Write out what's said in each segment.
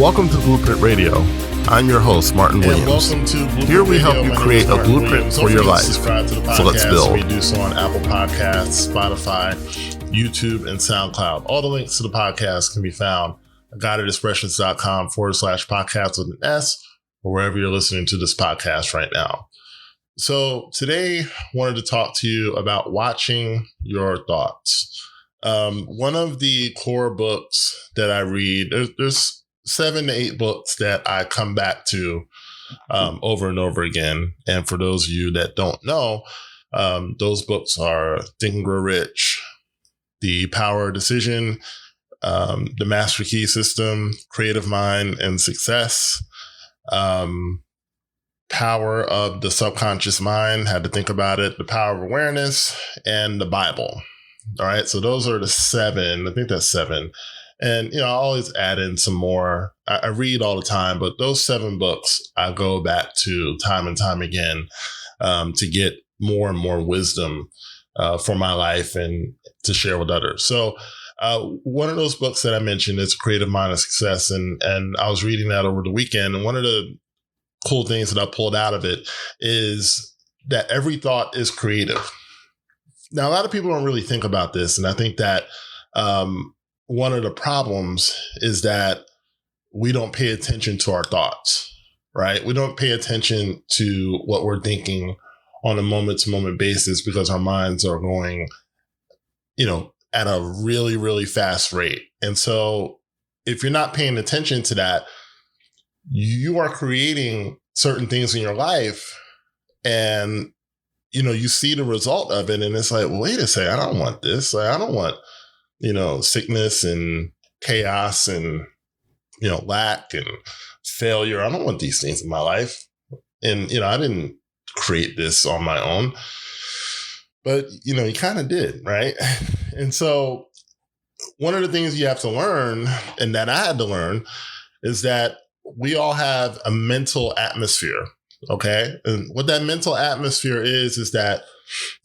Welcome to Blueprint Radio. I'm your host, Martin Williams. Welcome to Blueprint Here we Radio. help you My create name is a Martin blueprint Williams. for your life. Subscribe to the podcast. So let's build. We do so on Apple Podcasts, Spotify, YouTube, and SoundCloud. All the links to the podcast can be found at guidedexpressions.com/podcast with an S, or wherever you're listening to this podcast right now. So today, I wanted to talk to you about watching your thoughts. One of the core books that I read, there's 7 to 8 books that I come back to over and over again. And for those of you that don't know, those books are Think and Grow Rich, The Power of Decision, The Master Key System, Creative Mind and Success, Power of the Subconscious Mind, Had to Think About It, The Power of Awareness, and the Bible. All right. So those are the 7. I think that's 7. And, I always add in some more. I read all the time, but those 7 books I go back to time and time again to get more and more wisdom for my life and to share with others. So one of those books that I mentioned is Creative Mind and Success. And I was reading that over the weekend. And one of the cool things that I pulled out of it is that every thought is creative. Now, a lot of people don't really think about this. And I think that one of the problems is that we don't pay attention to our thoughts, right? We don't pay attention to what we're thinking on a moment-to-moment basis because our minds are going, at a really, really fast rate. And so if you're not paying attention to that, you are creating certain things in your life and, you see the result of it and it's like, well, wait a second, I don't want this. I don't want sickness and chaos and, lack and failure. I don't want these things in my life. And, I didn't create this on my own, but, you kind of did, right? And so one of the things you have to learn, and that I had to learn, is that we all have a mental atmosphere, okay? And what that mental atmosphere is that,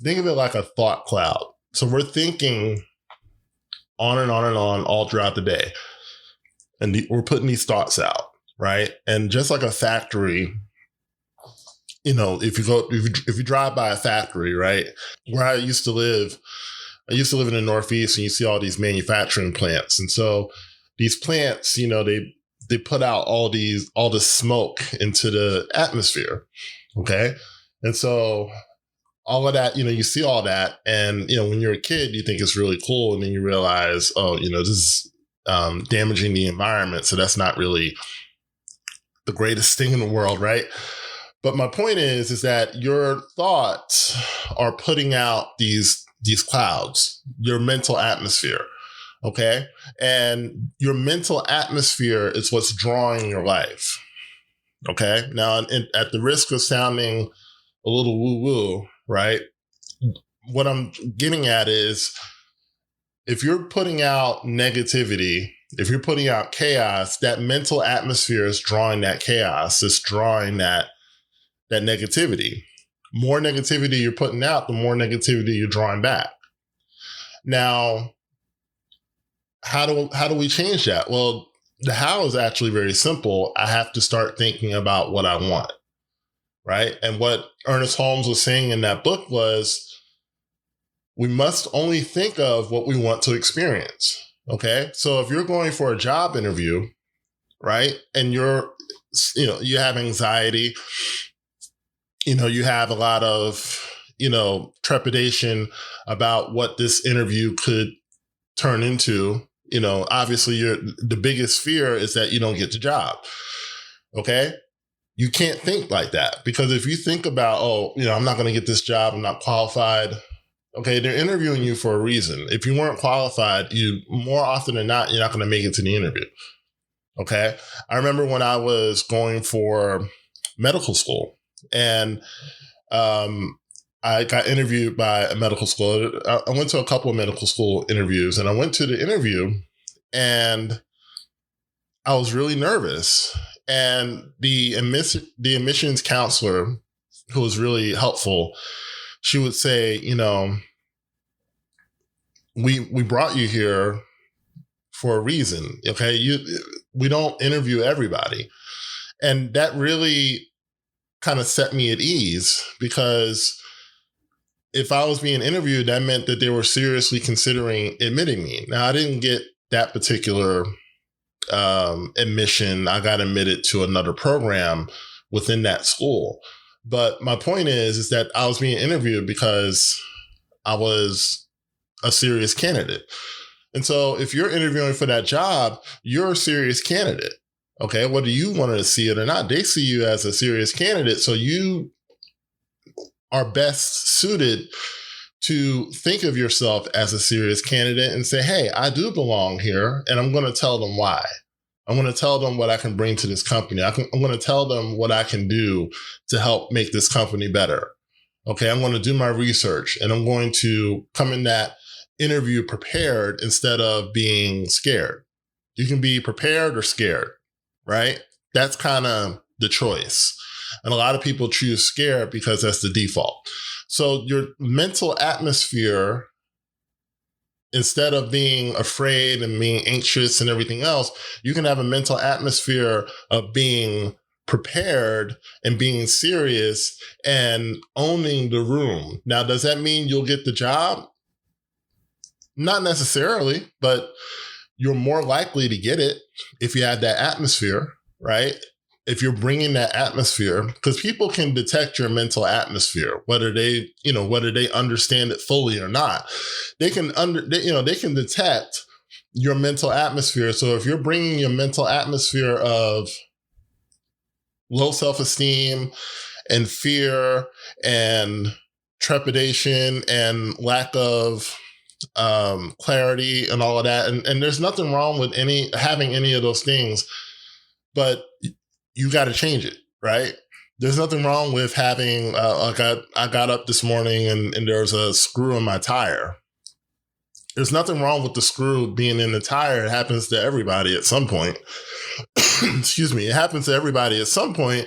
think of it like a thought cloud. So we're thinking on and on and on all throughout the day. And we're putting these thoughts out, right? And just like a factory, if you drive by a factory, right? Where I used to live in the Northeast and you see all these manufacturing plants. And so these plants, they put out all the smoke into the atmosphere. Okay. And so all of that, you see all that. And, when you're a kid, you think it's really cool. And then you realize, this is damaging the environment. So that's not really the greatest thing in the world. Right. But my point is that your thoughts are putting out these clouds, your mental atmosphere. Okay. And your mental atmosphere is what's drawing your life. Okay. Now, at the risk of sounding a little woo-woo, right? What I'm getting at is if you're putting out negativity, if you're putting out chaos, that mental atmosphere is drawing that chaos. It's drawing that negativity. More negativity you're putting out, the more negativity you're drawing back. Now, how do we change that? Well, the how is actually very simple. I have to start thinking about what I want. Right. And what Ernest Holmes was saying in that book was we must only think of what we want to experience. OK, so if you're going for a job interview, right, and you have anxiety, you have a lot of, trepidation about what this interview could turn into. Obviously, the biggest fear is that you don't get the job. OK. You can't think like that because if you think about, I'm not going to get this job, I'm not qualified. Okay, they're interviewing you for a reason. If you weren't qualified, more often than not, you're not going to make it to the interview. Okay, I remember when I was going for medical school and I got interviewed by a medical school. I went to a couple of medical school interviews and I went to the interview and I was really nervous. And the admissions counselor, who was really helpful, she would say, we brought you here for a reason. Okay. We don't interview everybody. And that really kind of set me at ease, because if I was being interviewed, that meant that they were seriously considering admitting me. Now, I didn't get that particular admission. I got admitted to another program within that school. But my point is that I was being interviewed because I was a serious candidate. And so if you're interviewing for that job, you're a serious candidate. Okay, whether you wanted to see it or not, they see you as a serious candidate. So you are best suited to think of yourself as a serious candidate and say, hey, I do belong here, and I'm going to tell them why. I'm going to tell them what I can bring to this company. I'm going to tell them what I can do to help make this company better. Okay, I'm going to do my research, and I'm going to come in that interview prepared instead of being scared. You can be prepared or scared, right? That's kind of the choice. And a lot of people choose scared because that's the default. So your mental atmosphere, instead of being afraid and being anxious and everything else, you can have a mental atmosphere of being prepared and being serious and owning the room. Now, does that mean you'll get the job? Not necessarily, but you're more likely to get it if you have that atmosphere, right? If you're bringing that atmosphere, because people can detect your mental atmosphere, whether they understand it fully or not. They can detect your mental atmosphere. So if you're bringing your mental atmosphere of low self-esteem and fear and trepidation and lack of clarity and all of that, and there's nothing wrong with having any of those things, but you got to change it, right? There's nothing wrong with having, I got up this morning and there's a screw in my tire. There's nothing wrong with the screw being in the tire. It happens to everybody at some point. Excuse me. It happens to everybody at some point.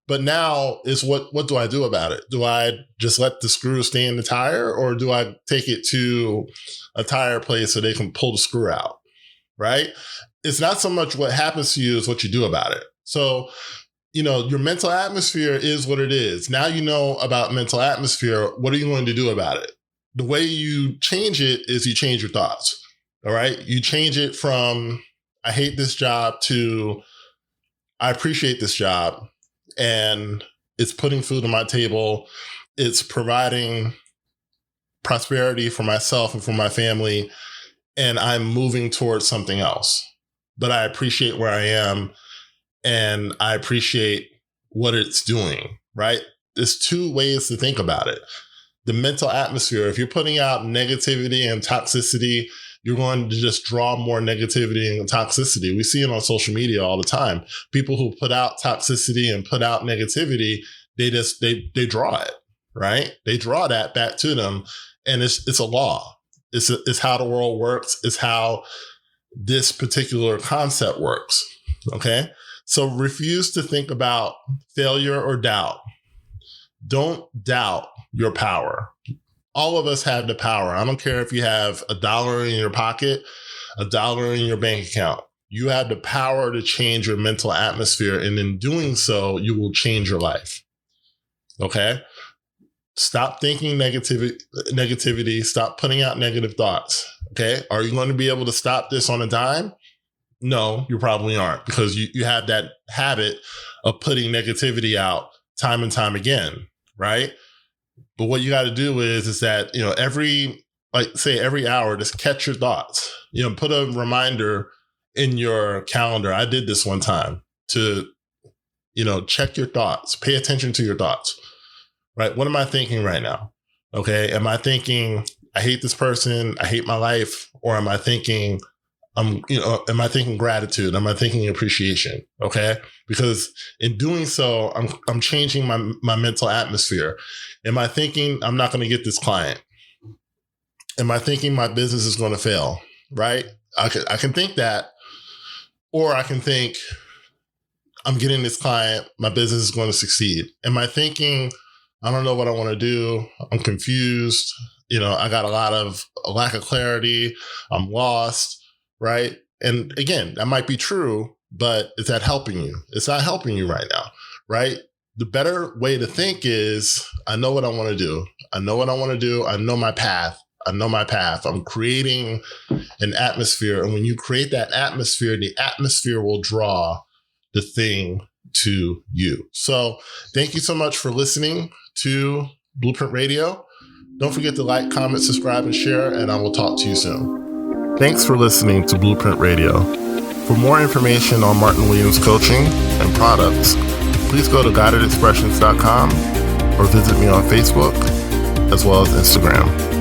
But now is what do I do about it? Do I just let the screw stay in the tire, or do I take it to a tire place so they can pull the screw out, right? It's not so much what happens to you as what you do about it. So, your mental atmosphere is what it is. Now you know about mental atmosphere. What are you going to do about it? The way you change it is you change your thoughts. All right. You change it from, I hate this job, to, I appreciate this job, and it's putting food on my table. It's providing prosperity for myself and for my family. And I'm moving towards something else. But I appreciate where I am, and I appreciate what it's doing, right? There's two ways to think about it. The mental atmosphere, if you're putting out negativity and toxicity, you're going to just draw more negativity and toxicity. We see it on social media all the time. People who put out toxicity and put out negativity, they draw it, right? They draw that back to them, and it's a law. It's how the world works. It's how this particular concept works, okay? So refuse to think about failure or doubt. Don't doubt your power. All of us have the power. I don't care if you have $1 in your pocket, $1 in your bank account. You have the power to change your mental atmosphere, and in doing so, you will change your life, okay? Stop thinking negativity. Stop putting out negative thoughts, okay? Are you going to be able to stop this on a dime? No, you probably aren't, because you have that habit of putting negativity out time and time again, right? But what you got to do is that, every hour, just catch your thoughts. Put a reminder in your calendar. I did this one time to, check your thoughts, pay attention to your thoughts, right? What am I thinking right now? Okay. Am I thinking, I hate this person, I hate my life? Or am I thinking, am I thinking gratitude? Am I thinking appreciation? Okay. Because in doing so, I'm changing my mental atmosphere. Am I thinking I'm not going to get this client? Am I thinking my business is going to fail? Right. I can think that, or I can think I'm getting this client, my business is going to succeed. Am I thinking, I don't know what I want to do, I'm confused, I got a lack of clarity, I'm lost, right? And again, that might be true, but is that helping you? It's not helping you right now, right? The better way to think is, I know what I want to do. I know what I want to do. I know my path. I'm creating an atmosphere. And when you create that atmosphere, the atmosphere will draw the thing to you. So thank you so much for listening to Blueprint Radio. Don't forget to like, comment, subscribe, and share, and I will talk to you soon. Thanks for listening to Blueprint Radio. For more information on Martin Williams coaching and products, please go to guidedexpressions.com or visit me on Facebook as well as Instagram.